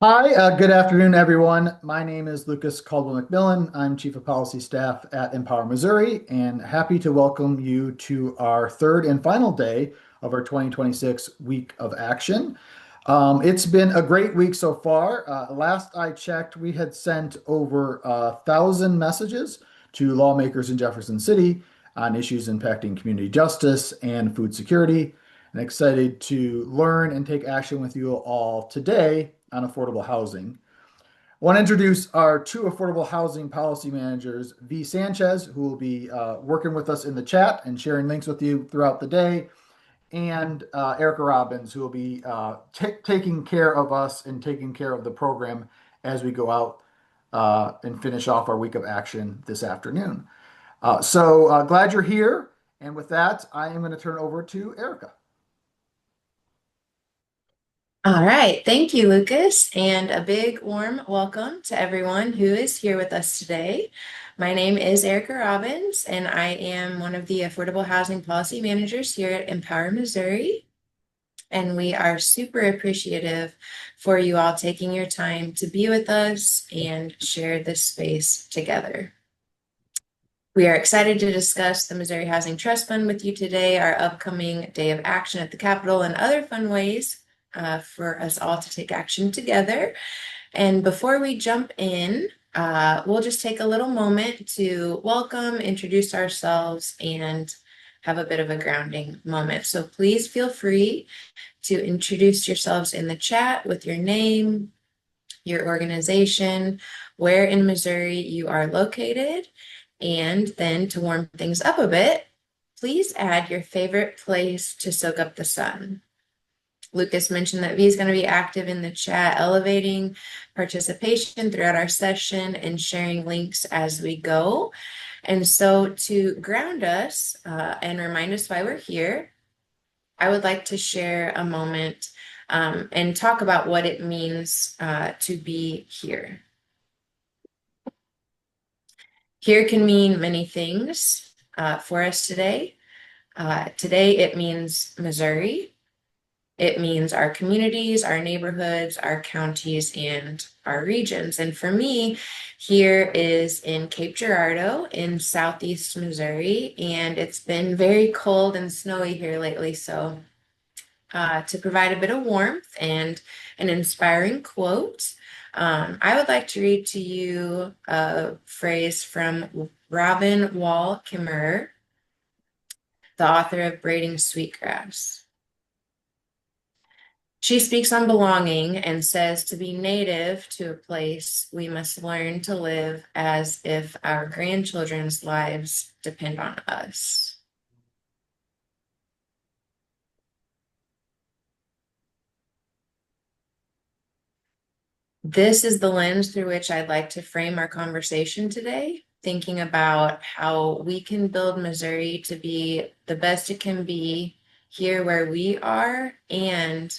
Hi, good afternoon, everyone. My name is Lucas Caldwell McMillan. I'm Chief of Policy Staff at Empower Missouri and happy to welcome you to our third and final day of our 2026 Week of Action. It's been a great week so far. Last I checked, we had sent over 1,000 messages to lawmakers in Jefferson City on issues impacting community justice and food security, and excited to learn and take action with you all today on affordable housing. I want to introduce our two affordable housing policy managers, V. Sanchez, who will be working with us in the chat and sharing links with you throughout the day, and Erica Robbins, who will be taking care of us and taking care of the program as we go out and finish off our week of action this afternoon. So glad you're here. And with that, I am going to turn it over to Erica. All right. Thank you, Lucas, and a big warm welcome to everyone who is here with us today. My name is Erica Robbins, and I am one of the Affordable Housing Policy Managers here at Empower Missouri. And we are super appreciative for you all taking your time to be with us and share this space together. We are excited to discuss the Missouri Housing Trust Fund with you today, our upcoming day of action at the Capitol, and other fun ways for us all to take action together. And before we jump in, we'll just take a little moment to welcome, introduce ourselves, and have a bit of a grounding moment. So please feel free to introduce yourselves in the chat with your name, your organization, where in Missouri you are located, and then to warm things up a bit, please add your favorite place to soak up the sun. Lucas mentioned that V is going to be active in the chat, elevating participation throughout our session and sharing links as we go. And so to ground us and remind us why we're here, I would like to share a moment and talk about what it means to be here. Here can mean many things for us today. Today, it means Missouri. It means our communities, our neighborhoods, our counties, and our regions. And for me, here is in Cape Girardeau in southeast Missouri, and it's been very cold and snowy here lately. So to provide a bit of warmth and an inspiring quote, I would like to read to you a phrase from Robin Wall Kimmerer, the author of Braiding Sweetgrass. She speaks on belonging and says to be native to a place, we must learn to live as if our grandchildren's lives depend on us. This is the lens through which I'd like to frame our conversation today, thinking about how we can build Missouri to be the best it can be here where we are and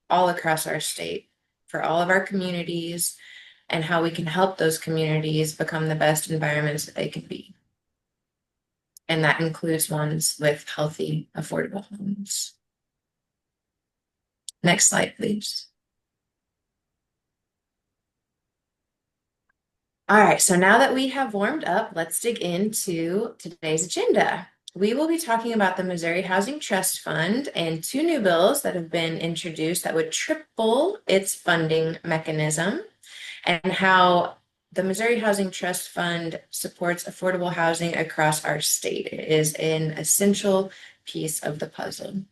all across our state for all of our communities and how we can help those communities become the best environments that they can be. And that includes ones with healthy, affordable homes. Next slide, please. All right, so now that we have warmed up, let's dig into today's agenda. We will be talking about the Missouri Housing Trust Fund and two new bills that have been introduced that would triple its funding mechanism, and how the Missouri Housing Trust Fund supports affordable housing across our state. It is an essential piece of the puzzle.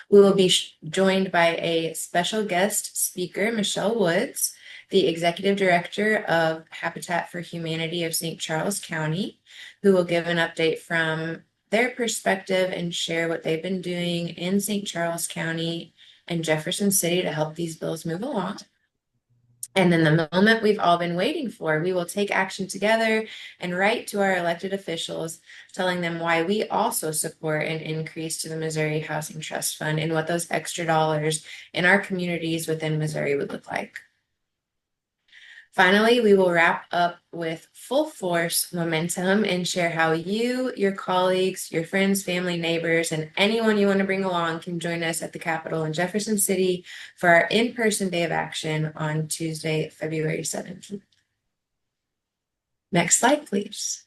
We will be joined by a special guest speaker, Michelle Woods, the Executive Director of Habitat for Humanity of St. Charles County, who will give an update from their perspective and share what they've been doing in St. Charles County and Jefferson City to help these bills move along. And then the moment we've all been waiting for, we will take action together and write to our elected officials, telling them why we also support an increase to the Missouri Housing Trust Fund and what those extra dollars in our communities within Missouri would look like. Finally, we will wrap up with full force momentum and share how you, your colleagues, your friends, family, neighbors, and anyone you want to bring along can join us at the Capitol in Jefferson City for our in-person day of action on Tuesday, February 17th. Next slide, please.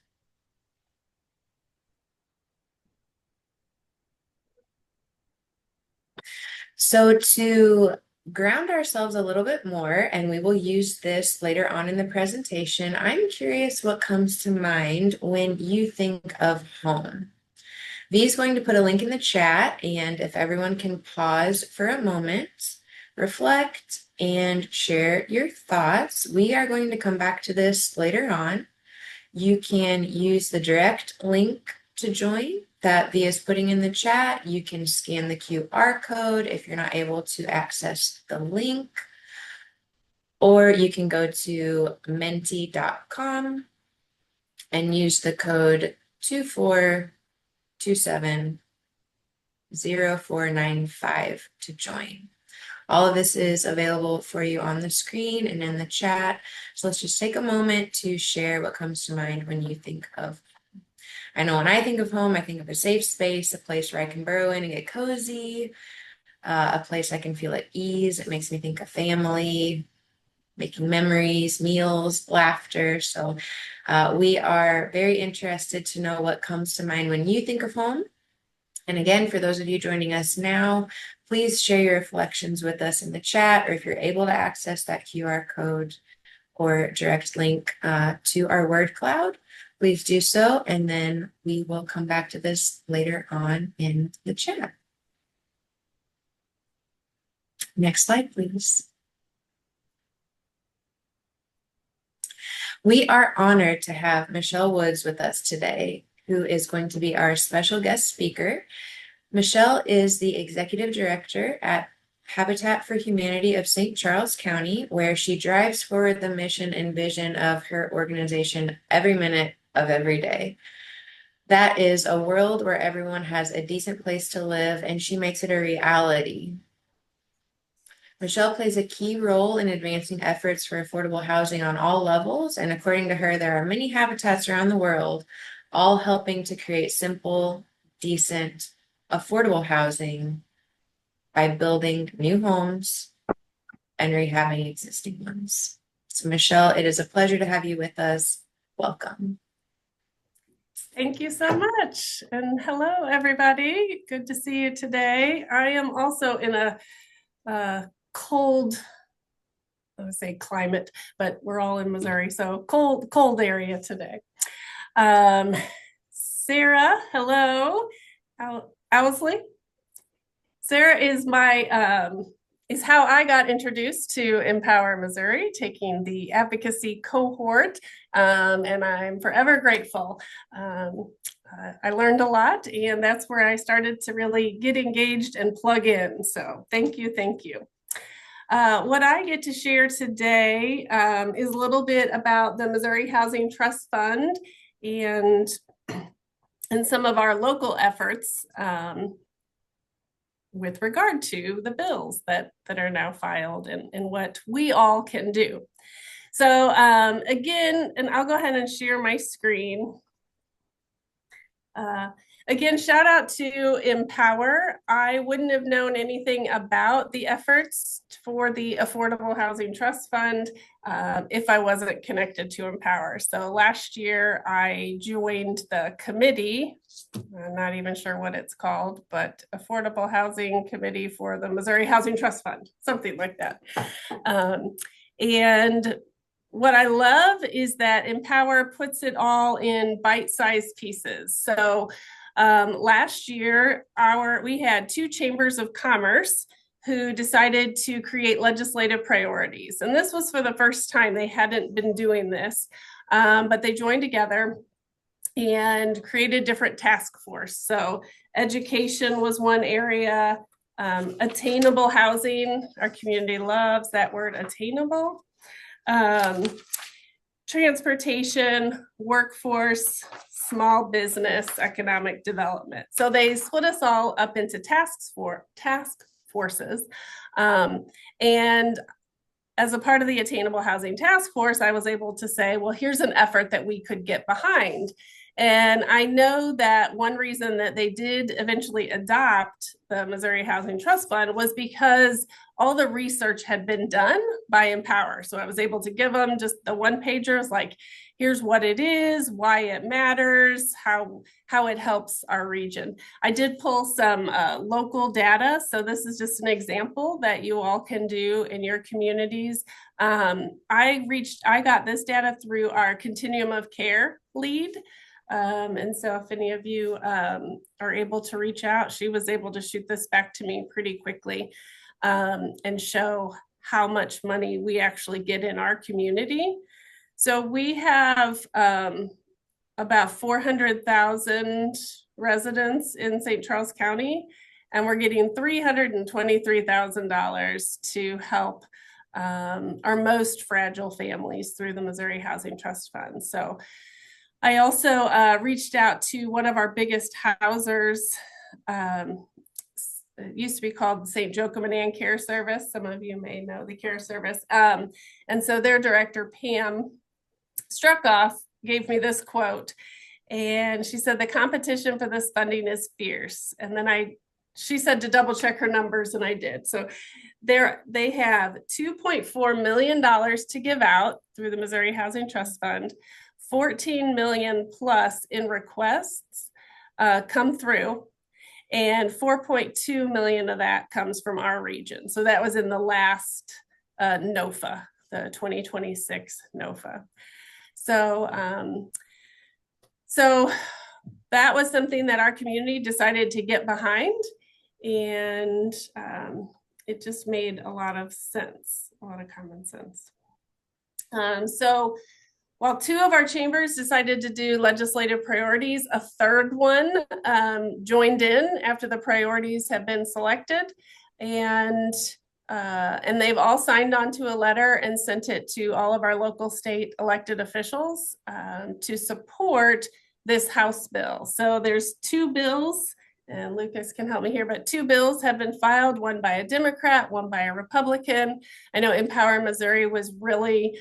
So to ground ourselves a little bit more, and we will use this later on in the presentation, I'm curious what comes to mind when you think of home. V is going to put a link in the chat, and if everyone can pause for a moment, reflect, and share your thoughts. We are going to come back to this later on. You can use the direct link to join that V is putting in the chat. You can scan the QR code if you're not able to access the link, or you can go to menti.com and use the code 24270495 to join. All of this is available for you on the screen and in the chat. So let's just take a moment to share what comes to mind when you think of. I know when I think of home, I think of a safe space, a place where I can burrow in and get cozy, a place I can feel at ease. It makes me think of family, making memories, meals, laughter. So we are very interested to know what comes to mind when you think of home. And again, for those of you joining us now, please share your reflections with us in the chat, or if you're able to access that QR code or direct link to our word cloud, please do so, and then we will come back to this later on in the chat. Next slide, please. We are honored to have Michelle Woods with us today, who is going to be our special guest speaker. Michelle is the executive director at Habitat for Humanity of St. Charles County, where she drives forward the mission and vision of her organization every minute of every day. That is a world where everyone has a decent place to live, and she makes it a reality. Michelle plays a key role in advancing efforts for affordable housing on all levels, and according to her, there are many habitats around the world, all helping to create simple, decent, affordable housing by building new homes and rehabbing existing ones. So Michelle, it is a pleasure to have you with us. Welcome. Thank you so much. And hello, everybody. Good to see you today. I am also in a cold, I would say climate, but we're all in Missouri, so cold area today. Sarah, hello. Owsley. Sarah is is how I got introduced to Empower Missouri, taking the advocacy cohort, and I'm forever grateful. I learned a lot, and that's where I started to really get engaged and plug in. So thank you, thank you. What I get to share today is a little bit about the Missouri Housing Trust Fund and some of our local efforts with regard to the bills that are now filed and what we all can do. So again, and I'll go ahead and share my screen. Again, shout out to Empower. I wouldn't have known anything about the efforts for the Affordable Housing Trust Fund if I wasn't connected to Empower. So last year I joined the committee, I'm not even sure what it's called, but Affordable Housing Committee for the Missouri Housing Trust Fund, something like that. And what I love is that Empower puts it all in bite-sized pieces. So last year, we had two chambers of commerce who decided to create legislative priorities. And this was for the first time. They hadn't been doing this, but they joined together and created different task force. So education was one area, attainable housing. Our community loves that word, attainable. Transportation, workforce, small business, economic development. So they split us all up into task forces. And as a part of the Attainable Housing Task Force, I was able to say, well, here's an effort that we could get behind. And I know that one reason that they did eventually adopt the Missouri Housing Trust Fund was because all the research had been done by Empower. So I was able to give them just the one pagers, like, here's what it is, why it matters, how it helps our region. I did pull some local data. So this is just an example that you all can do in your communities. I got this data through our Continuum of Care lead. And so if any of you are able to reach out, she was able to shoot this back to me pretty quickly and show how much money we actually get in our community. So we have about 400,000 residents in St. Charles County, and we're getting $323,000 to help our most fragile families through the Missouri Housing Trust Fund. So I also reached out to one of our biggest housers. It used to be called St. Joachim and Ann Care Service. Some of you may know the care service. And so their director, Pam Struckoff, gave me this quote. And she said, the competition for this funding is fierce. And then she said to double check her numbers, and I did. So they have $2.4 million to give out through the Missouri Housing Trust Fund. 14 million plus in requests come through, and 4.2 million of that comes from our region. So that was in the last NOFA, the 2026 NOFA. So that was something that our community decided to get behind, and it just made a lot of sense, a lot of common sense. So while two of our chambers decided to do legislative priorities, a third one joined in after the priorities have been selected, and they've all signed on to a letter and sent it to all of our local state elected officials to support this House bill. So there's two bills, and Lucas can help me here, but two bills have been filed, one by a Democrat, one by a Republican. I know Empower Missouri was really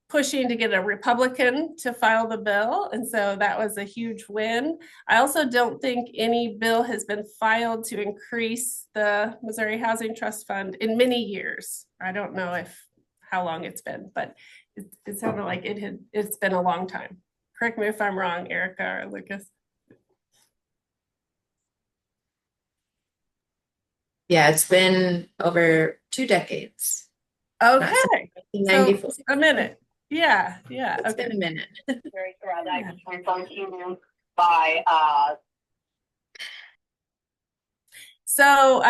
pushing to get a Republican to file the bill. And so that was a huge win. I also don't think any bill has been filed to increase the Missouri Housing Trust Fund in many years. I don't know how long it's been, but it sounded like it's been a long time. Correct me if I'm wrong, Erica or Lucas. Yeah, it's been over 2 decades. Okay. So a minute. Yeah. It's been a minute. Very correct. I was referred to by So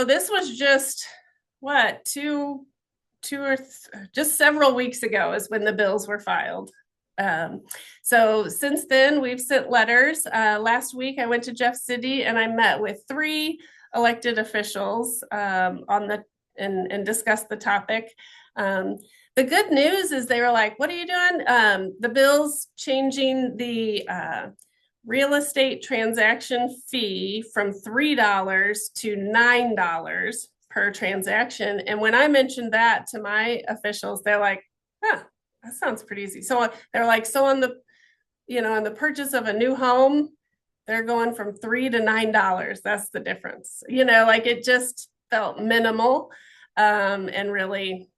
this was just just several weeks ago is when the bills were filed. So since then we've sent letters. Last week I went to Jeff City and I met with 3 elected officials and discussed the topic. The good news is they were like, what are you doing? The bill's changing the real estate transaction fee from $3 to $9 per transaction. And when I mentioned that to my officials, they're like, that sounds pretty easy. So they're like, so on the purchase of a new home, they're going from $3 to $9. That's the difference. Like it just felt minimal and really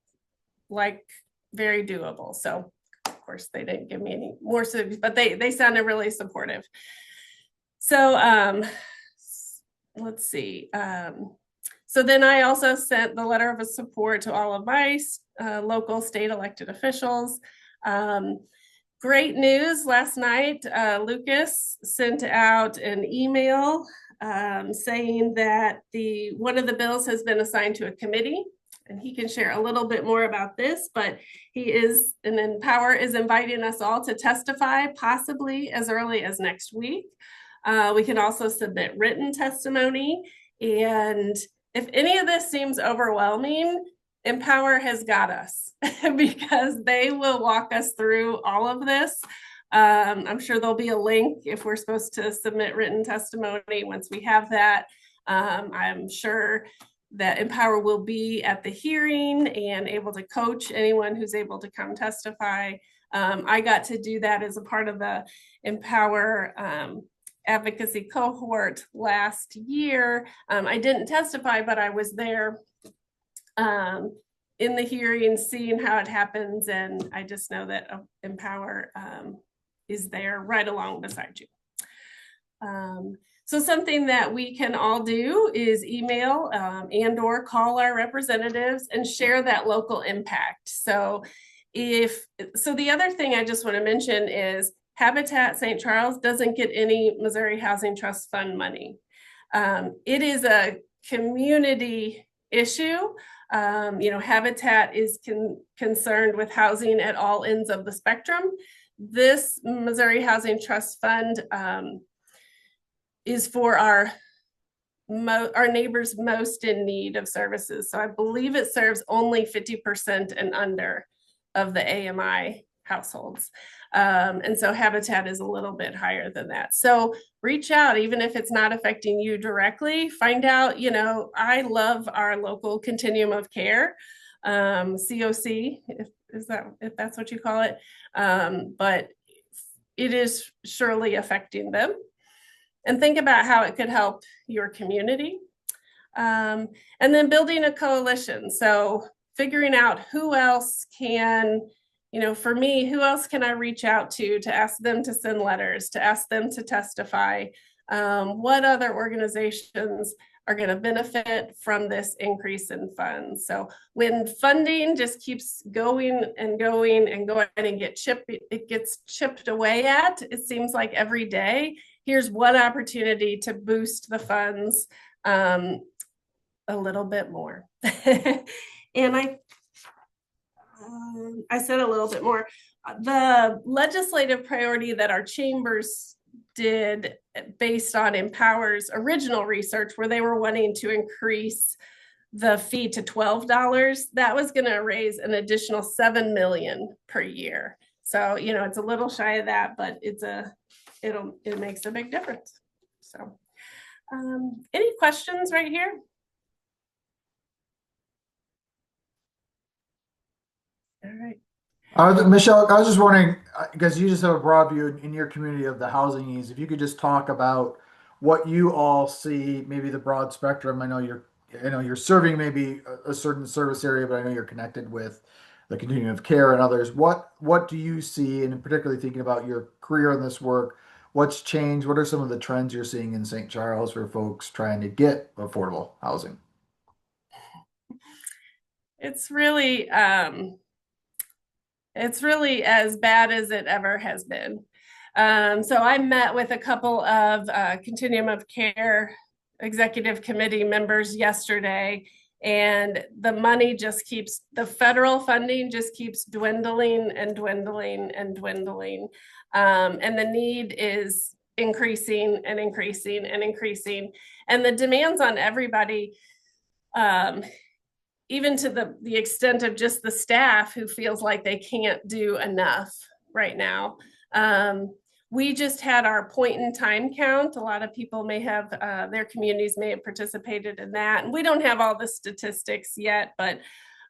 like very doable. So of course they didn't give me any more, but they sounded really supportive. So let's see. So then I also sent the letter of support to all of my local state elected officials. Great news last night, Lucas sent out an email saying that one of the bills has been assigned to a committee, and he can share a little bit more about this, but Empower is inviting us all to testify possibly as early as next week. We can also submit written testimony, and if any of this seems overwhelming, Empower has got us because they will walk us through all of this. I'm sure there'll be a link if we're supposed to submit written testimony once we have that. I'm sure that Empower will be at the hearing and able to coach anyone who's able to come testify. I got to do that as a part of the Empower advocacy cohort last year. I didn't testify, but I was there in the hearing, seeing how it happens. And I just know that Empower is there right along beside you. So something that we can all do is email and or call our representatives and share that local impact. So the other thing I just want to mention is Habitat St. Charles doesn't get any Missouri Housing Trust Fund money. It is a community issue. Habitat is concerned with housing at all ends of the spectrum. This Missouri Housing Trust Fund is for our neighbors most in need of services. So I believe it serves only 50% and under of the AMI households. And so Habitat is a little bit higher than that. So reach out, even if it's not affecting you directly, find out, I love our local continuum of care, COC, if that's what you call it. But it is surely affecting them. And think about how it could help your community. And then building a coalition. So figuring out who else can, for me, who else can I reach out to ask them to send letters, to ask them to testify? What other organizations are going to benefit from this increase in funds? So when funding just keeps going and going and going and it gets chipped away at, it seems like every day, here's one opportunity to boost the funds a little bit more. And I said a little bit more. The legislative priority that our chambers did based on Empower's original research, where they were wanting to increase the fee to $12, that was going to raise an additional $7 million per year. So, it's a little shy of that, but it makes a big difference. So, any questions right here? All right. Michelle, I was just wondering, because you just have a broad view in your community of the housing needs, if you could just talk about what you all see, maybe the broad spectrum. I know you're serving maybe a certain service area, but I know you're connected with the continuum of care and others. What do you see, and particularly thinking about your career in this work, what's changed? What are some of the trends you're seeing in St. Charles for folks trying to get affordable housing? It's really as bad as it ever has been. So I met with a couple of Continuum of Care Executive Committee members yesterday, and the federal funding just keeps dwindling and dwindling and dwindling. And the need is increasing and increasing and increasing. And the demands on everybody, even to the extent of just the staff who feels like they can't do enough right now. We just had our point in time count. A lot of people may have, their communities may have participated in that. And we don't have all the statistics yet, but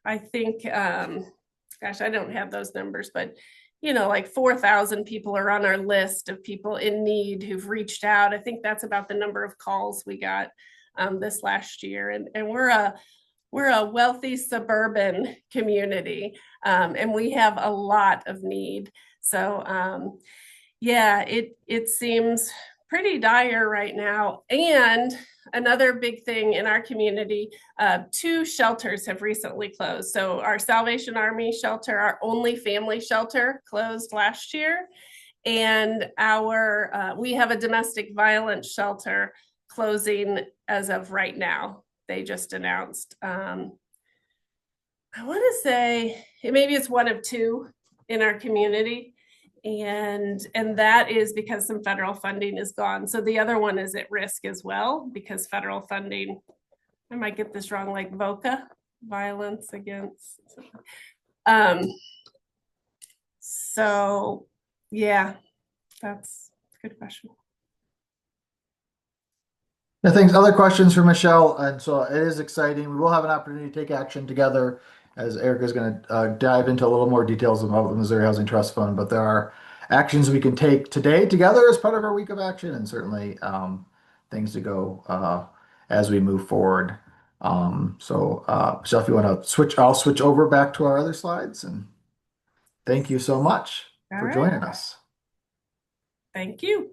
I think, gosh, I don't have those numbers, but like 4,000 people are on our list of people in need who've reached out. I think that's about the number of calls we got this last year. And we're a wealthy suburban community, and we have a lot of need. So yeah, it seems pretty dire right now. And another big thing in our community, 2 shelters have recently closed. So our Salvation Army shelter, our only family shelter, closed last year. And we have a domestic violence shelter closing as of right now. They just announced. I want to say maybe it's one of 2 in our community. And that is because some federal funding is gone. So the other one is at risk as well, because federal funding, I might get this wrong, like VOCA, violence against. So yeah, that's a good question. Yeah, thanks. Other questions for Michelle? And so it is exciting. We will have an opportunity to take action together as Erica is going to dive into a little more details about the Missouri Housing Trust Fund. But there are actions we can take today together as part of our week of action, and certainly things to go as we move forward. Michelle, if you want to switch, I'll switch over back to our other slides. And thank you so much All for right. joining us. Thank you.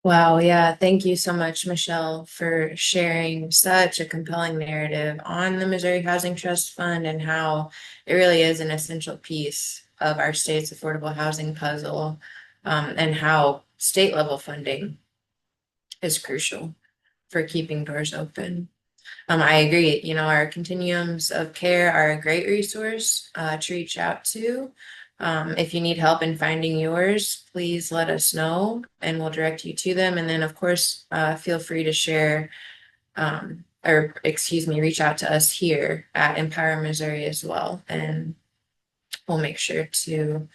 Wow, yeah, thank you so much, Michelle, for sharing such a compelling narrative on the Missouri Housing Trust Fund and how it really is an essential piece of our state's affordable housing puzzle, and how state level funding is crucial for keeping doors open. I agree. Our continuums of care are a great resource to reach out to. If you need help in finding yours, please let us know and we'll direct you to them. And then, of course, feel free to share, reach out to us here at Empower Missouri as well. And we'll make sure to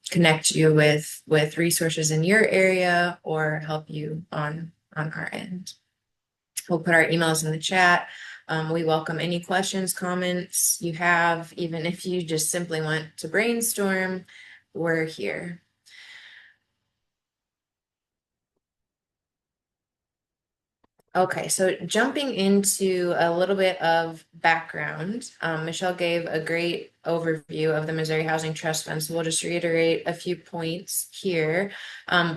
connect you with resources in your area or help you on our end. We'll put our emails in the chat. We welcome any questions, comments you have, even if you just simply want to brainstorm, we're here. Okay, so jumping into a little bit of background, Michelle gave a great overview of the Missouri Housing Trust Fund, so we'll just reiterate a few points here.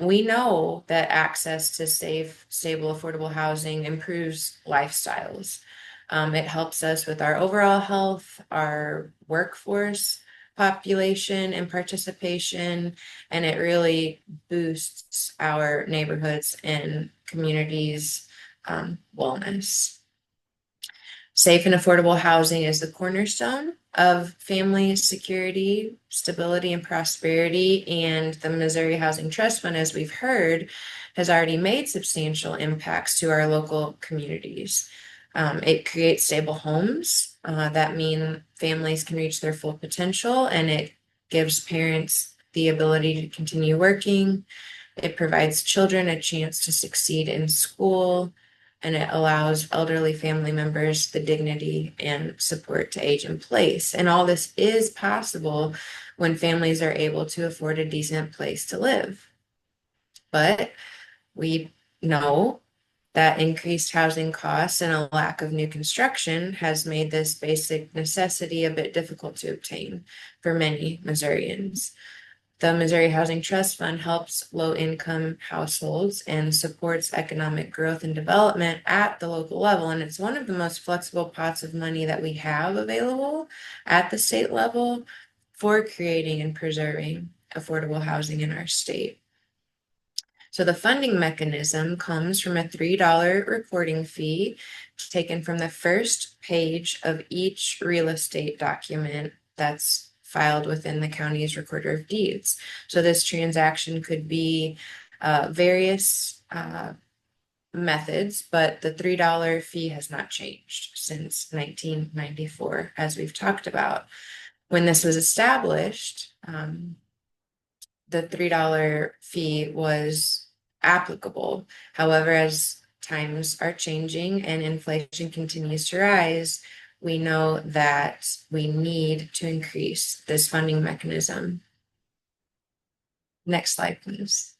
We know that access to safe, stable, affordable housing improves lifestyles. It helps us with our overall health, our workforce population and participation, and it really boosts our neighborhoods and communities' wellness. Safe and affordable housing is the cornerstone of family security, stability, and prosperity. And the Missouri Housing Trust Fund, as we've heard, has already made substantial impacts to our local communities. It creates stable homes that mean families can reach their full potential, and it gives parents the ability to continue working. It provides children a chance to succeed in school, and it allows elderly family members the dignity and support to age in place. And all this is possible when families are able to afford a decent place to live. But we know that increased housing costs and a lack of new construction has made this basic necessity a bit difficult to obtain for many Missourians. The Missouri Housing Trust Fund helps low-income households and supports economic growth and development at the local level. And it's one of the most flexible pots of money that we have available at the state level for creating and preserving affordable housing in our state. So the funding mechanism comes from a $3 recording fee taken from the first page of each real estate document that's filed within the county's recorder of deeds. So this transaction could be various methods, but the $3 fee has not changed since 1994, as we've talked about. When this was established, the $3 fee was applicable. However, as times are changing and inflation continues to rise, we know that we need to increase this funding mechanism. Next slide, please.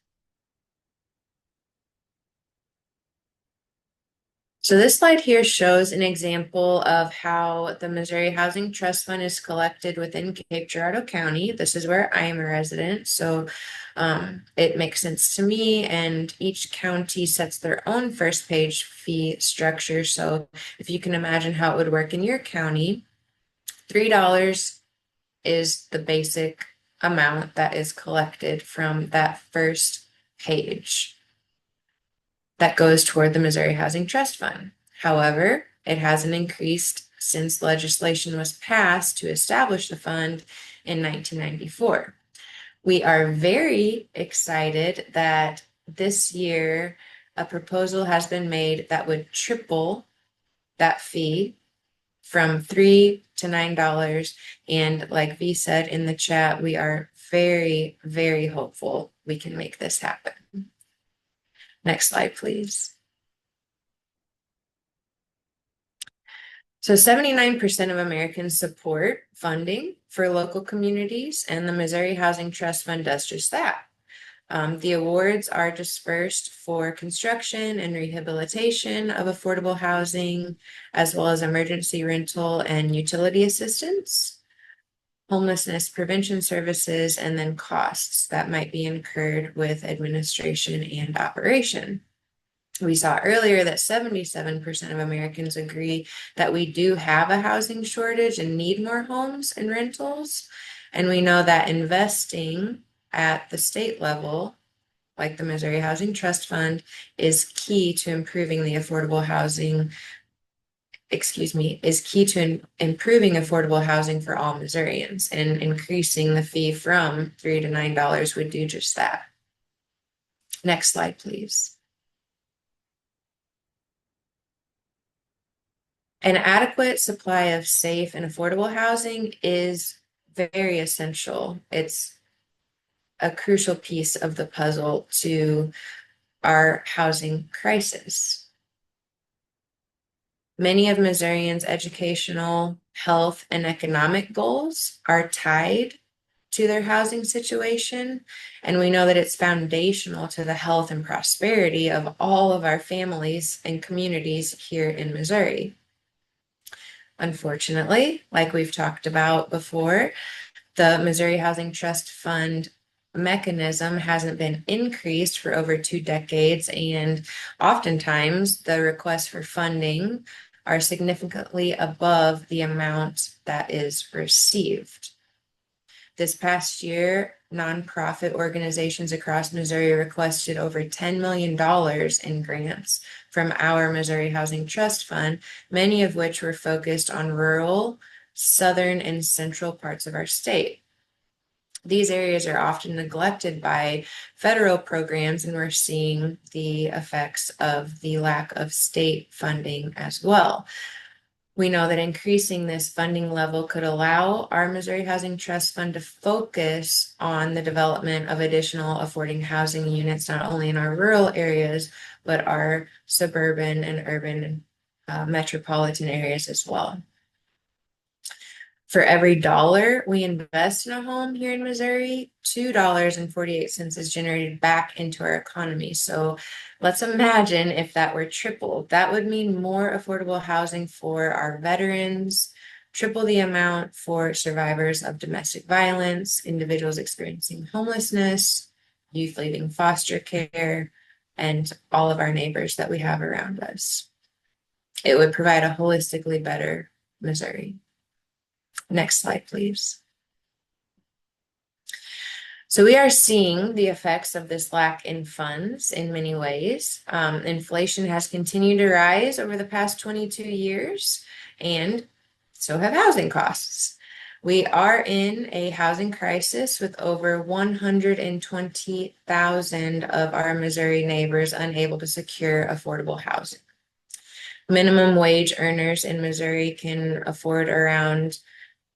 So this slide here shows an example of how the Missouri Housing Trust Fund is collected within Cape Girardeau County. This is where I am a resident, so it makes sense to me, and each county sets their own first page fee structure. So if you can imagine how it would work in your county, $3 is the basic amount that is collected from that first page that goes toward the Missouri Housing Trust Fund. However, it hasn't increased since legislation was passed to establish the fund in 1994. We are very excited that this year a proposal has been made that would triple that fee from $3 to $9. And like V said in the chat, we are very, very hopeful we can make this happen. Next slide, please. So 79% of Americans support funding for local communities, and the Missouri Housing Trust Fund does just that. The awards are dispersed for construction and rehabilitation of affordable housing, as well as emergency rental and utility assistance, homelessness prevention services, and then costs that might be incurred with administration and operation. We saw earlier that 77% of Americans agree that we do have a housing shortage and need more homes and rentals. And we know that investing at the state level, like the Missouri Housing Trust Fund, is key to improving the affordable housing, is key to improving affordable housing for all Missourians, and increasing the fee from $3 to $9 would do just that. Next slide, please. An adequate supply of safe and affordable housing is very essential. It's a crucial piece of the puzzle to our housing crisis. Many of Missourians' educational, health, and economic goals are tied to their housing situation, and we know that it's foundational to the health and prosperity of all of our families and communities here in Missouri. Unfortunately, like we've talked about before, the Missouri Housing Trust Fund mechanism hasn't been increased for over 2 decades, and oftentimes the requests for funding are significantly above the amount that is received. This past year, nonprofit organizations across Missouri requested over $10 million in grants from our Missouri Housing Trust Fund, many of which were focused on rural, southern, and central parts of our state. These areas are often neglected by federal programs, and we're seeing the effects of the lack of state funding as well. We know that increasing this funding level could allow our Missouri Housing Trust Fund to focus on the development of additional affordable housing units, not only in our rural areas, but our suburban and urban metropolitan areas as well. For every dollar we invest in a home here in Missouri, $2.48 is generated back into our economy. So let's imagine if that were tripled. That would mean more affordable housing for our veterans, triple the amount for survivors of domestic violence, individuals experiencing homelessness, youth leaving foster care, and all of our neighbors that we have around us. It would provide a holistically better Missouri. Next slide, please. So we are seeing the effects of this lack in funds in many ways. Inflation has continued to rise over the past 22 years, and so have housing costs. We are in a housing crisis with over 120,000 of our Missouri neighbors unable to secure affordable housing. Minimum wage earners in Missouri can afford around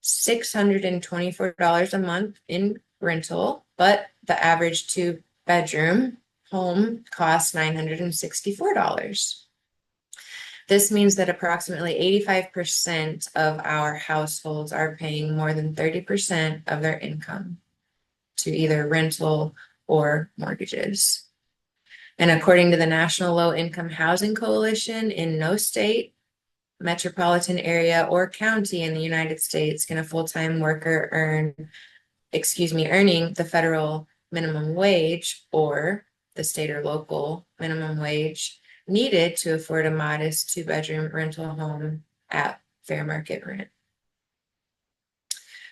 $624 a month in rental, but the average 2-bedroom home costs $964. This means that approximately 85% of our households are paying more than 30% of their income to either rental or mortgages. And according to the National Low Income Housing Coalition, in no state, metropolitan area, or county in the United States can a full-time worker earning the federal minimum wage or the state or local minimum wage needed to afford a modest 2-bedroom rental home at fair market rent.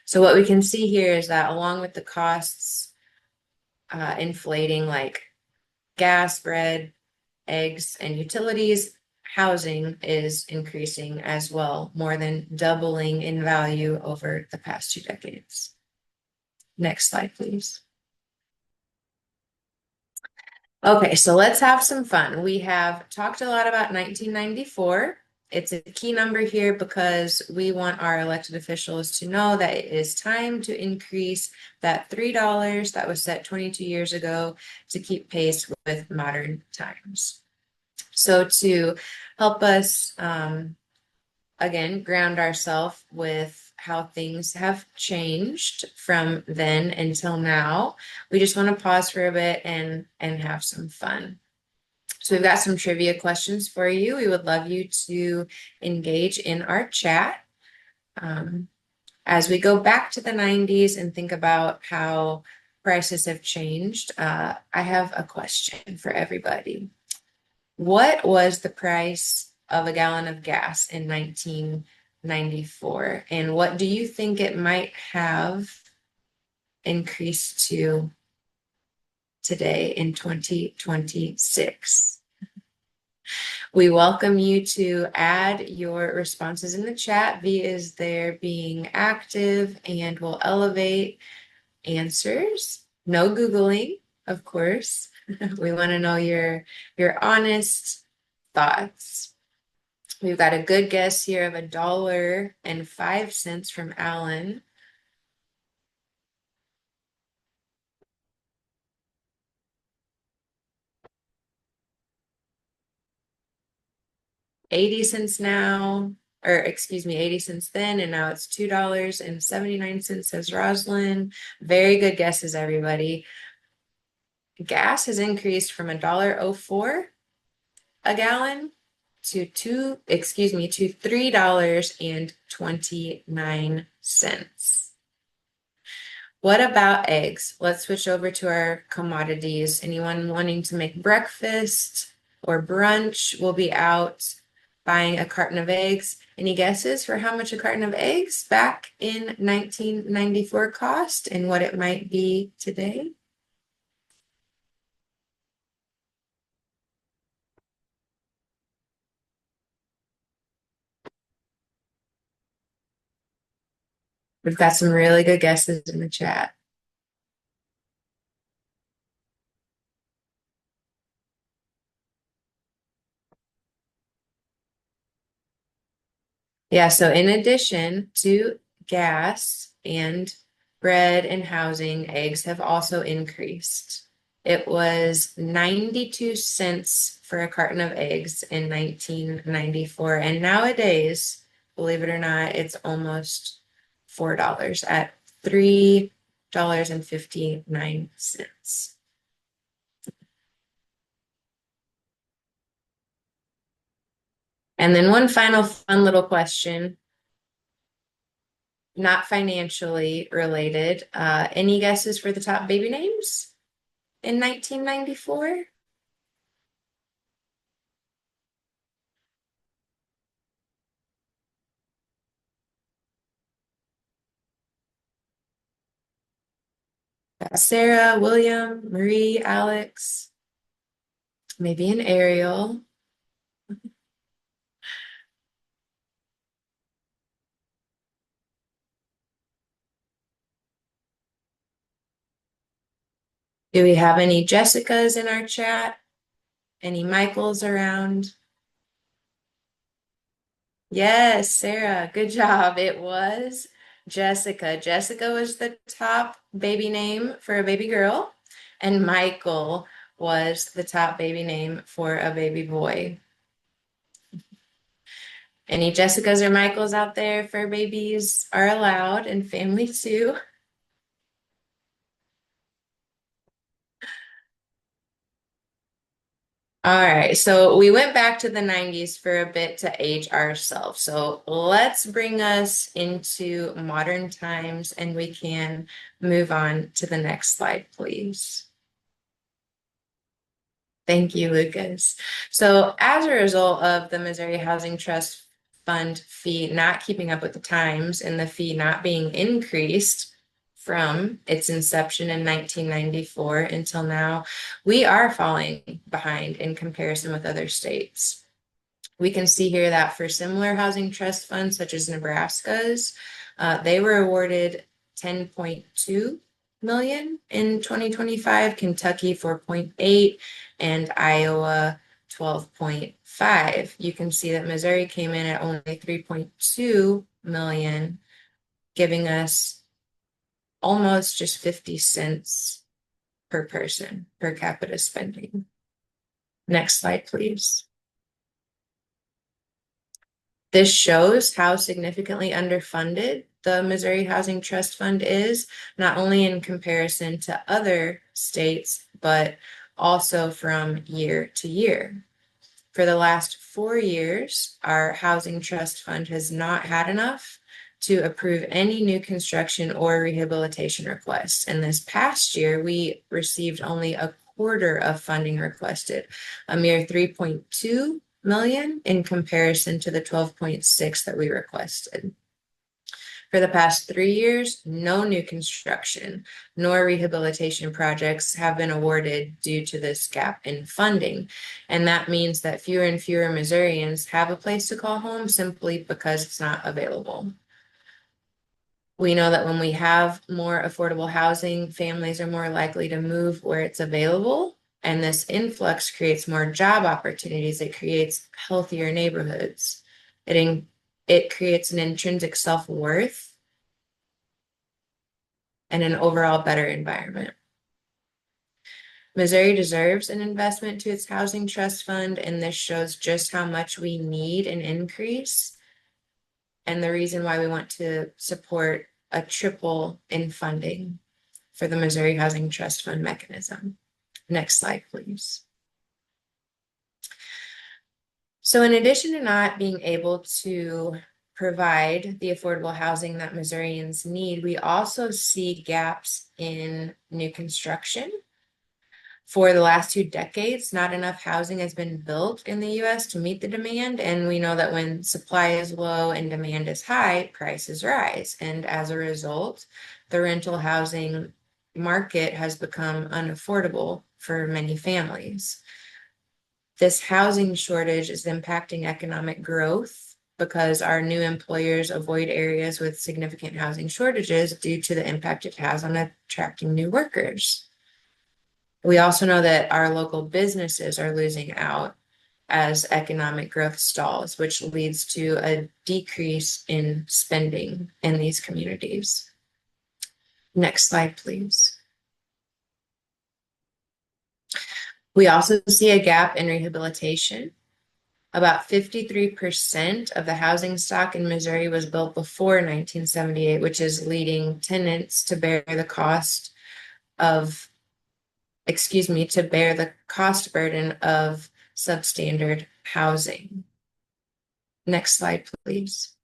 So what we can see here is that along with the costs inflating, like gas, bread, eggs, and utilities, housing is increasing as well, more than doubling in value over the past 2 decades. Next slide, please. Okay, so let's have some fun. We have talked a lot about 1994. It's a key number here because we want our elected officials to know that it is time to increase that $3 that was set 22 years ago to keep pace with modern times. So to help us, again, ground ourselves with how things have changed from then until now, we just want to pause for a bit and have some fun. So we've got some trivia questions for you. We would love you to engage in our chat. As we go back to the 90s and think about how prices have changed, I have a question for everybody. What was the price of a gallon of gas in 1994? And what do you think it might have increased to today in 2026? We welcome you to add your responses in the chat. V is there being active and will elevate answers. No Googling, of course. We want to know your honest thoughts. We've got a good guess here of $1.05 from Alan. $0.80 now, or excuse me, 80 cents then, and now it's $2.79, says Roslyn. Very good guesses, everybody. Gas has increased from $1.04 a gallon to $3.29. What about eggs? Let's switch over to our commodities. Anyone wanting to make breakfast or brunch will be out buying a carton of eggs. Any guesses for how much a carton of eggs back in 1994 cost and what it might be today? We've got some really good guesses in the chat. Yeah, so in addition to gas and bread and housing, eggs have also increased. It was 92 cents for a carton of eggs in 1994. And nowadays, believe it or not, it's almost $4 at $3.59. And then one final fun little question, not financially related. Any guesses for the top baby names in 1994? Sarah, William, Marie, Alex, maybe an Ariel. Do we have any Jessicas in our chat? Any Michaels around? Yes, Sarah, good job. It was Jessica. Jessica was the top baby name for a baby girl, and Michael was the top baby name for a baby boy. Any Jessicas or Michaels out there for babies are allowed, and family too. All right, so we went back to the 90s for a bit to age ourselves. So let's bring us into modern times and we can move on to the next slide, please. Thank you, Lucas. So as a result of the Missouri Housing Trust Fund fee not keeping up with the times and the fee not being increased from its inception in 1994 until now, we are falling behind in comparison with other states. We can see here that for similar housing trust funds, such as Nebraska's, they were awarded 10.2 million in 2025, Kentucky 4.8, and Iowa 12.5. You can see that Missouri came in at only 3.2 million, giving us almost just 50 cents per person per capita spending. Next slide, please. This shows how significantly underfunded the Missouri Housing Trust Fund is, not only in comparison to other states, but also from year to year. For the last 4 years, our Housing Trust Fund has not had enough to approve any new construction or rehabilitation requests. And this past year, we received only a quarter of funding requested, a mere 3.2 million in comparison to the 12.6 that we requested. For the past 3 years, no new construction nor rehabilitation projects have been awarded due to this gap in funding. And that means that fewer and fewer Missourians have a place to call home simply because it's not available. We know that when we have more affordable housing, families are more likely to move where it's available. And this influx creates more job opportunities. It creates healthier neighborhoods. It creates an intrinsic self-worth and an overall better environment. Missouri deserves an investment to its housing trust fund, and this shows just how much we need an increase and the reason why we want to support a triple in funding for the Missouri Housing Trust Fund mechanism. Next slide, please. So in addition to not being able to provide the affordable housing that Missourians need, we also see gaps in new construction. For the last 2 decades, not enough housing has been built in the US to meet the demand. And we know that when supply is low and demand is high, prices rise. And as a result, the rental housing market has become unaffordable for many families. This housing shortage is impacting economic growth because our new employers avoid areas with significant housing shortages due to the impact it has on attracting new workers. We also know that our local businesses are losing out as economic growth stalls, which leads to a decrease in spending in these communities. Next slide, please. We also see a gap in rehabilitation. About 53% of the housing stock in Missouri was built before 1978, which is leading tenants to bear the cost burden of substandard housing. Next slide, please.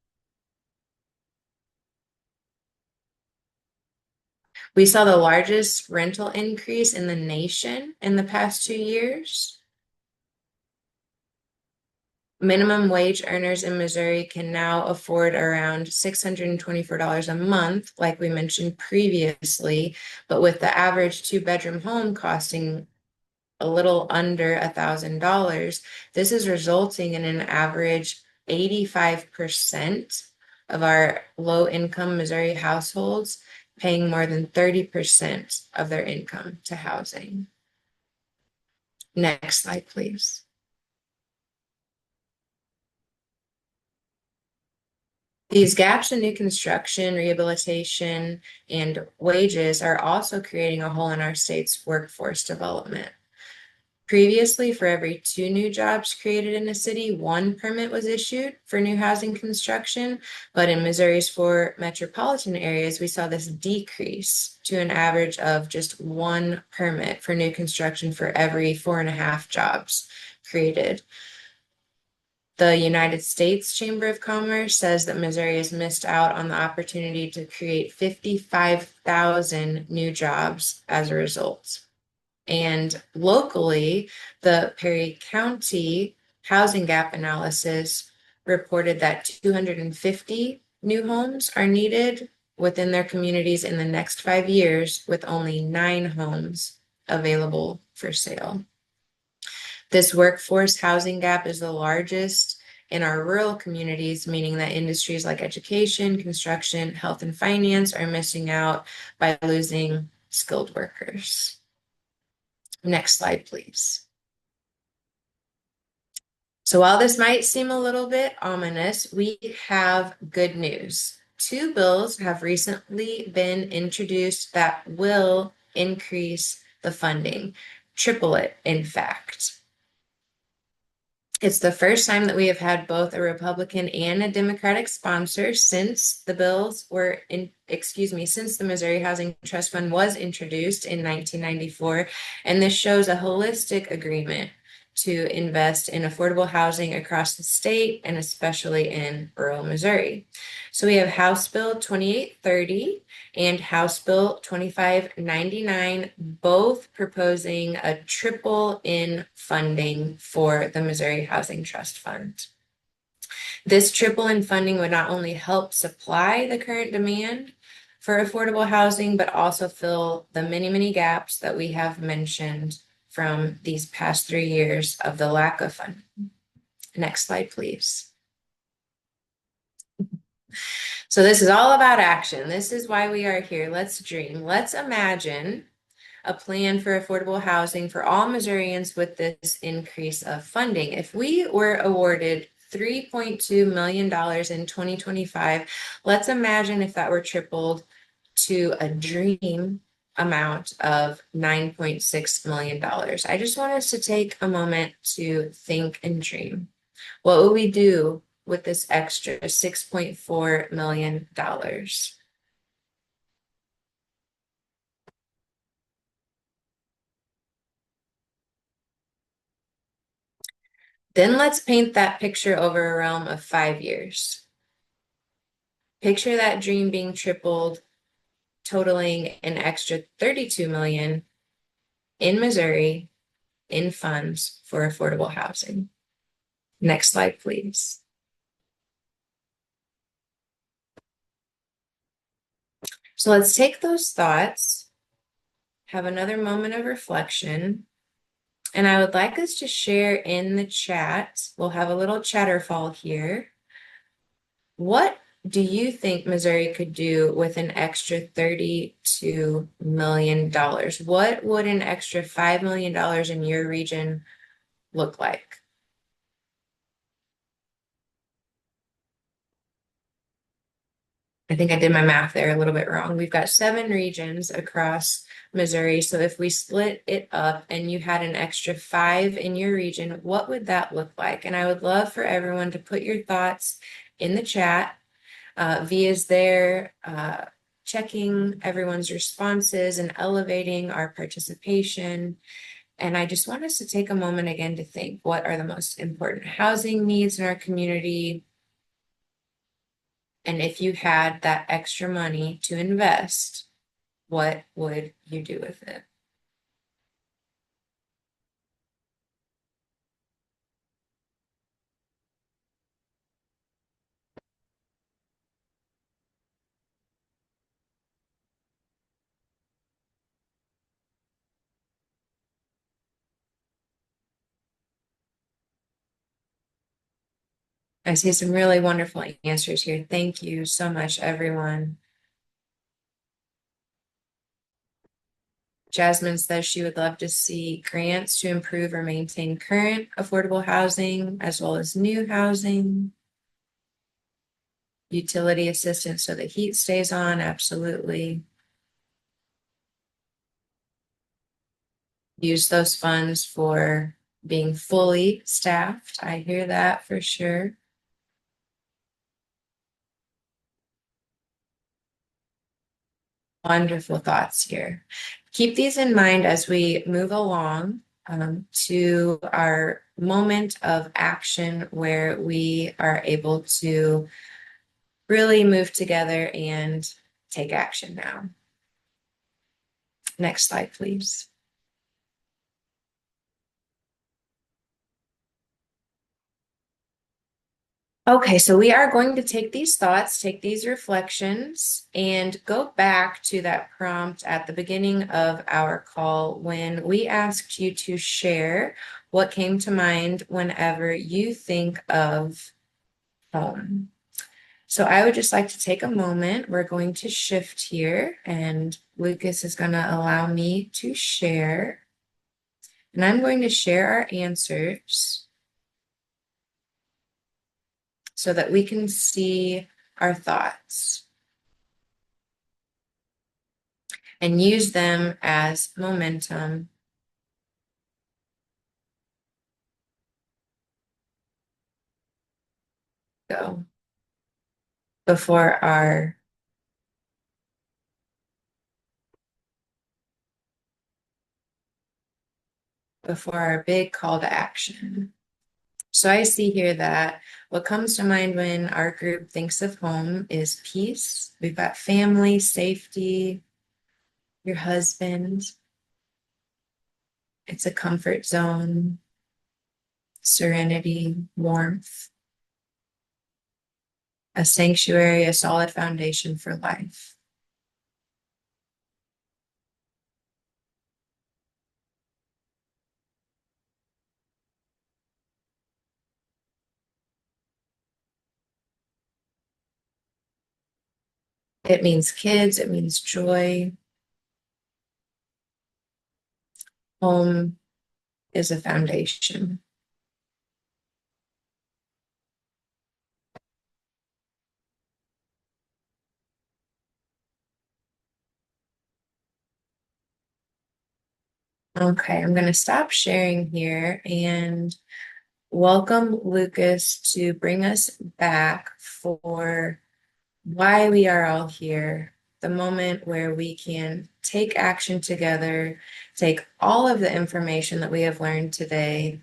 We saw the largest rental increase in the nation in the past 2 years. Minimum wage earners in Missouri can now afford around $624 a month, like we mentioned previously, but with the average 2-bedroom home costing a little under $1,000, this is resulting in an average 85% of our low-income Missouri households paying more than 30% of their income to housing. Next slide, please. These gaps in new construction, rehabilitation, and wages are also creating a hole in our state's workforce development. Previously, for every 2 new jobs created in a city, 1 permit was issued for new housing construction. But in Missouri's 4 metropolitan areas, we saw this decrease to an average of just 1 permit for new construction for every 4.5 jobs created. The United States Chamber of Commerce says that Missouri has missed out on the opportunity to create 55,000 new jobs as a result. And locally, the Perry County Housing Gap Analysis reported that 250 new homes are needed within their communities in the next 5 years, with only 9 homes available for sale. This workforce housing gap is the largest in our rural communities, meaning that industries like education, construction, health, and finance are missing out by losing skilled workers. Next slide, please. So while this might seem a little bit ominous, we have good news. Two bills have recently been introduced that will increase the funding, triple it, in fact. It's the first time that we have had both a Republican and a Democratic sponsor since the since the Missouri Housing Trust Fund was introduced in 1994. And this shows a holistic agreement to invest in affordable housing across the state and especially in rural Missouri. So we have House Bill 2830 and House Bill 2599, both proposing a triple in funding for the Missouri Housing Trust Fund. This triple in funding would not only help supply the current demand for affordable housing, but also fill the many, many gaps that we have mentioned from these past 3 years of the lack of funding. Next slide, please. So this is all about action. This is why we are here. Let's dream. Let's imagine a plan for affordable housing for all Missourians with this increase of funding. If we were awarded $3.2 million in 2025, let's imagine if that were tripled to a dream amount of $9.6 million. I just want us to take a moment to think and dream. What would we do with this extra $6.4 million? Then let's paint that picture over a realm of 5 years. Picture that dream being tripled, totaling an extra $32 million in Missouri in funds for affordable housing. Next slide, please. So let's take those thoughts, have another moment of reflection, and I would like us to share in the chat. We'll have a little chatterfall here. What do you think Missouri could do with an extra $32 million? What would an extra $5 million in your region look like? I think I did my math there a little bit wrong. We've got 7 regions across Missouri. So if we split it up and you had an extra 5 in your region, what would that look like? And I would love for everyone to put your thoughts in the chat. Via's there, checking everyone's responses and elevating our participation. And I just want us to take a moment again to think, what are the most important housing needs in our community? And if you had that extra money to invest, what would you do with it? I see some really wonderful answers here. Thank you so much, everyone. Jasmine says she would love to see grants to improve or maintain current affordable housing as well as new housing. Utility assistance so the heat stays on, absolutely. Use those funds for being fully staffed. I hear that for sure. Wonderful thoughts here. Keep these in mind as we move along to our moment of action where we are able to really move together and take action now. Next slide, please. Okay, so we are going to take these thoughts, take these reflections, and go back to that prompt at the beginning of our call when we asked you to share what came to mind whenever you think of home. So I would just like to take a moment. We're going to shift here, and Lucas is going to allow me to share. And I'm going to share our answers so that we can see our thoughts and use them as momentum. Go before our big call to action. So I see here that what comes to mind when our group thinks of home is peace. We've got family, safety, your husband. It's a comfort zone, serenity, warmth, a sanctuary, a solid foundation for life. It means kids, it means joy. Home is a foundation. Okay, I'm going to stop sharing here and welcome Lucas to bring us back for why we are all here, the moment where we can take action together, take all of the information that we have learned today,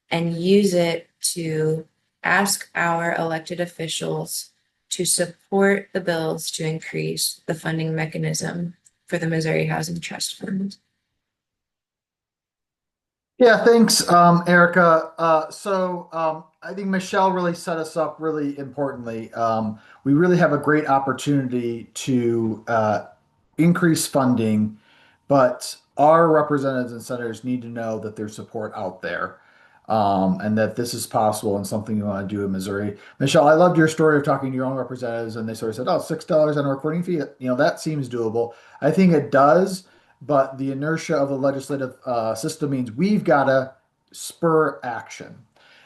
and use it to ask our elected officials to support the bills to increase the funding mechanism for the Missouri Housing Trust Fund. Yeah, thanks, Erica. I think Michelle really set us up really importantly. We really have a great opportunity to increase funding, but our representatives and senators need to know that there's support out there, and that this is possible and something you want to do in Missouri. Michelle, I loved your story of talking to your own representatives, and they sort of said, "Oh, $6 on a recording fee. That seems doable." I think it does, but the inertia of the legislative system means we've got to spur action.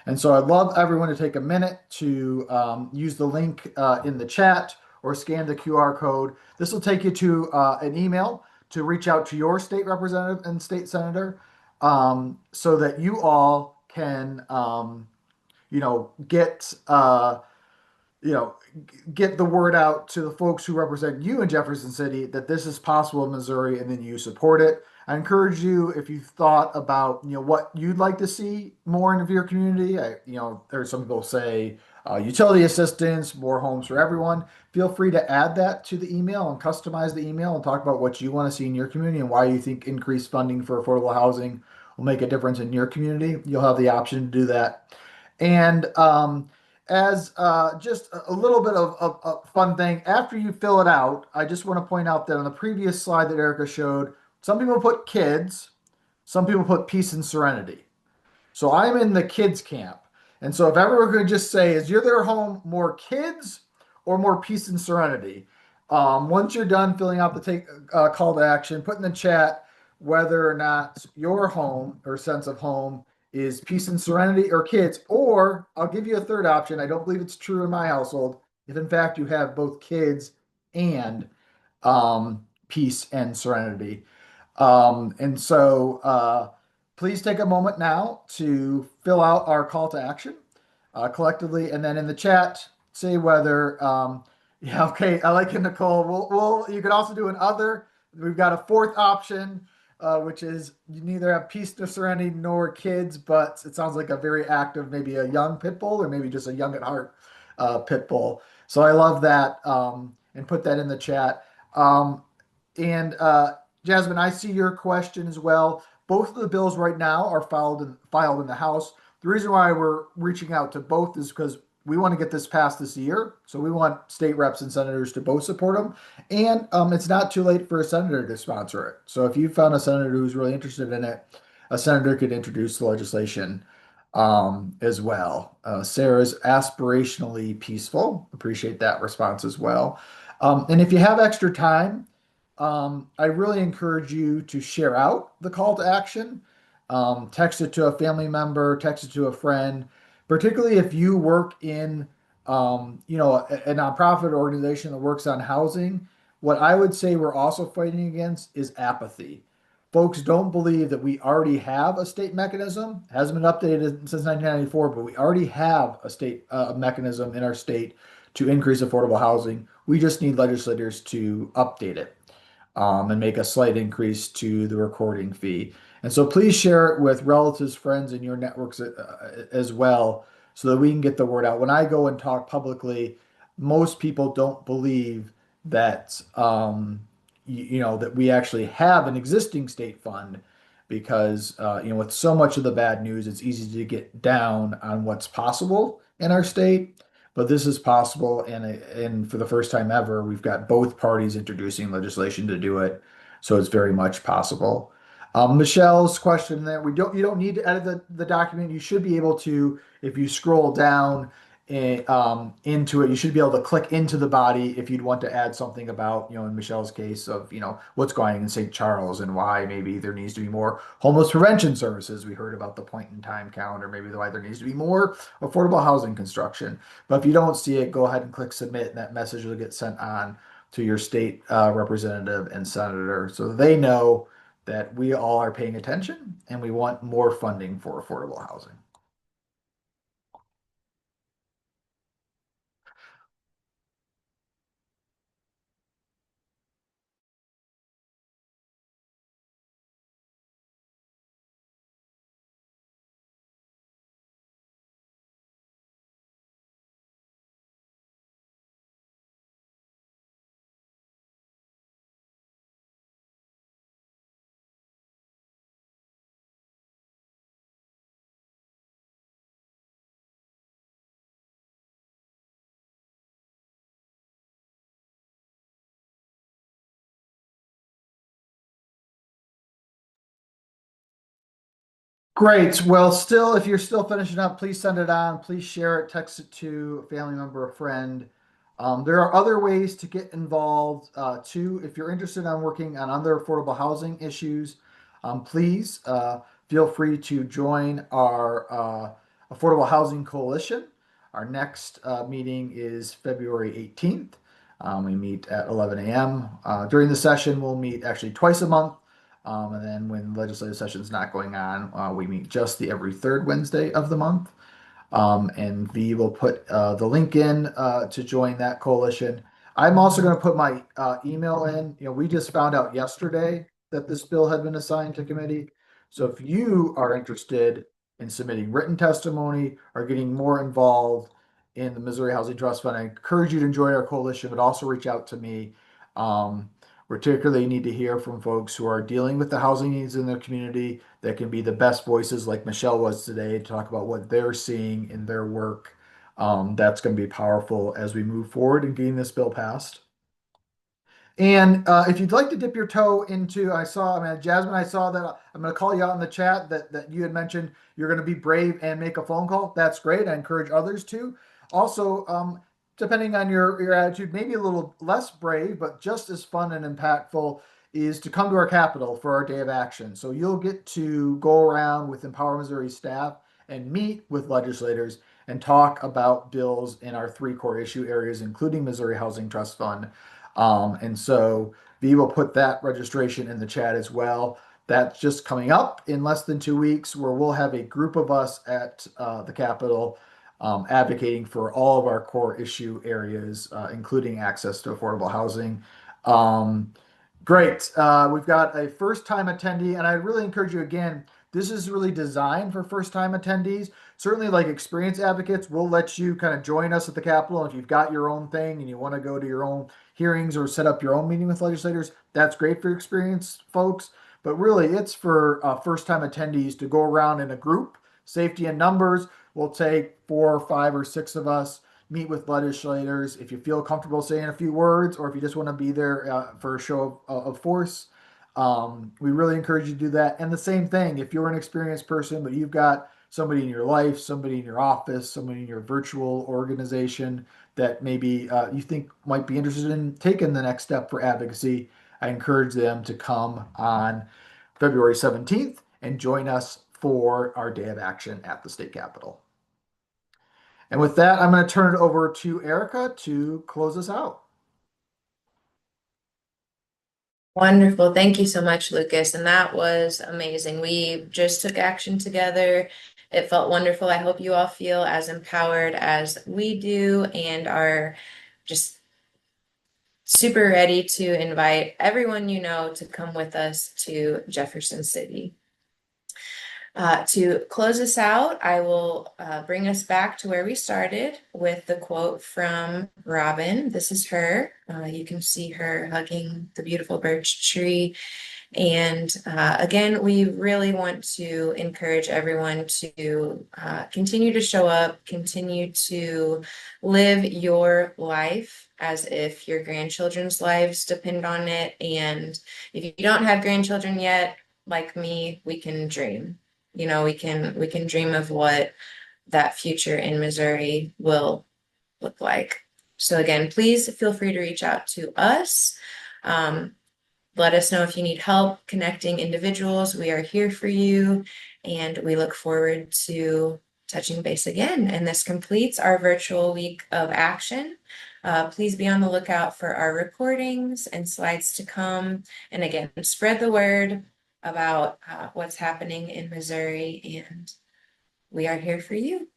And so I'd love everyone to take a minute to use the link in the chat or scan the QR code. This will take you to an email to reach out to your state representative and state senator, so that you all can, get get the word out to the folks who represent you in Jefferson City that this is possible in Missouri, and then you support it. I encourage you, if you've thought about what you'd like to see more in your community. There's some people say utility assistance, more homes for everyone. Feel free to add that to the email and customize the email and talk about what you want to see in your community and why you think increased funding for affordable housing will make a difference in your community. You'll have the option to do that. And as just a little bit of a fun thing, after you fill it out, I just want to point out that on the previous slide that Erica showed, some people put kids, some people put peace and serenity. So I'm in the kids camp. And so if everyone could just say, is your home more kids or more peace and serenity? Once you're done filling out the call to action, put in the chat whether or not your home or sense of home is peace and serenity or kids. Or I'll give you a third option. I don't believe it's true in my household. If in fact you have both kids and peace and serenity. Please take a moment now to fill out our call to action collectively, and then in the chat say whether yeah, okay, I like it, Nicole. You could also do an other. We've got a fourth option, which is you neither have peace nor serenity nor kids, but it sounds like a very active, maybe a young pit bull or maybe just a young at heart pit bull. So I love that, and put that in the chat. And Jasmine, I see your question as well. Both of the bills right now are filed in the House. The reason why we're reaching out to both is because we want to get this passed this year. So we want state reps and senators to both support them. And it's not too late for a senator to sponsor it. So if you found a senator who's really interested in it, a senator could introduce the legislation as well. Sarah's aspirationally peaceful. Appreciate that response as well. And if you have extra time, I really encourage you to share out the call to action. Text it to a family member, text it to a friend, particularly if you work in, a nonprofit organization that works on housing. What I would say we're also fighting against is apathy. Folks don't believe that we already have a state mechanism. It hasn't been updated since 1994, but we already have a state mechanism in our state to increase affordable housing. We just need legislators to update it and make a slight increase to the recording fee. And so please share it with relatives, friends, and your networks as well so that we can get the word out. When I go and talk publicly, most people don't believe that that we actually have an existing state fund because with so much of the bad news, it's easy to get down on what's possible in our state. But this is possible, and for the first time ever, we've got both parties introducing legislation to do it, so it's very much possible. Michelle's question there, you don't need to edit the document. You should be able to, if you scroll down into it, you should be able to click into the body if you'd want to add something about, in Michelle's case of, what's going on in St. Charles and why maybe there needs to be more homeless prevention services. We heard about the point in time count, or maybe why there needs to be more affordable housing construction. But if you don't see it, go ahead and click submit, and that message will get sent on to your state representative and senator so they know that we all are paying attention and we want more funding for affordable housing. Great. Well, still, if you're still finishing up, please send it on. Please share it, text it to a family member, a friend. There are other ways to get involved too. If you're interested in working on other affordable housing issues, please feel free to join our Affordable Housing Coalition. Our next meeting is February 18th. We meet at 11 a.m. During the session, we'll meet actually twice a month. And then when legislative session is not going on, we meet just the every third Wednesday of the month. And V will put the link in to join that coalition. I'm also going to put my email in. We just found out yesterday that this bill had been assigned to committee. So if you are interested in submitting written testimony or getting more involved in the Missouri Housing Trust Fund, I encourage you to join our coalition, but also reach out to me. Particularly need to hear from folks who are dealing with the housing needs in their community that can be the best voices like Michelle was today to talk about what they're seeing in their work. That's going to be powerful as we move forward in getting this bill passed. And if you'd like to dip your toe into, Jasmine, I saw that I'm going to call you out in the chat that you had mentioned you're going to be brave and make a phone call. That's great. I encourage others to. Also, depending on your attitude, maybe a little less brave, but just as fun and impactful is to come to our Capitol for our day of action. So you'll get to go around with Empower Missouri staff and meet with legislators and talk about bills in our three core issue areas, including Missouri Housing Trust Fund. And so V will put that registration in the chat as well. That's just coming up in less than 2 weeks, where we'll have a group of us at the Capitol advocating for all of our core issue areas, including access to affordable housing. Great. We've got a first-time attendee, and I really encourage you again, this is really designed for first-time attendees. Certainly, like experienced advocates, we'll let you kind of join us at the Capitol. If you've got your own thing and you want to go to your own hearings or set up your own meeting with legislators, that's great for experienced folks. But really, it's for first-time attendees to go around in a group. Safety in numbers. We'll take 4, 5, or 6 of us, meet with legislators. If you feel comfortable saying a few words, or if you just want to be there for a show of force, we really encourage you to do that. And the same thing, if you're an experienced person, but you've got somebody in your life, somebody in your office, somebody in your virtual organization that maybe you think might be interested in taking the next step for advocacy, I encourage them to come on February 17th and join us for our day of action at the state capitol. And with that, I'm going to turn it over to Erica to close us out. Wonderful. Thank you so much, Lucas. And that was amazing. We just took action together. It felt wonderful. I hope you all feel as empowered as we do and are just super ready to invite everyone you know to come with us to Jefferson City. To close us out, I will bring us back to where we started with the quote from Robin. This is her. You can see her hugging the beautiful birch tree. And again, we really want to encourage everyone to continue to show up, continue to live your life as if your grandchildren's lives depend on it. And if you don't have grandchildren yet, like me, we can dream. You know, we can dream of what that future in Missouri will look like. So again, please feel free to reach out to us. Let us know if you need help connecting individuals. We are here for you, and we look forward to touching base again. And this completes our virtual week of action. Please be on the lookout for our recordings and slides to come. And again, spread the word about what's happening in Missouri, and we are here for you.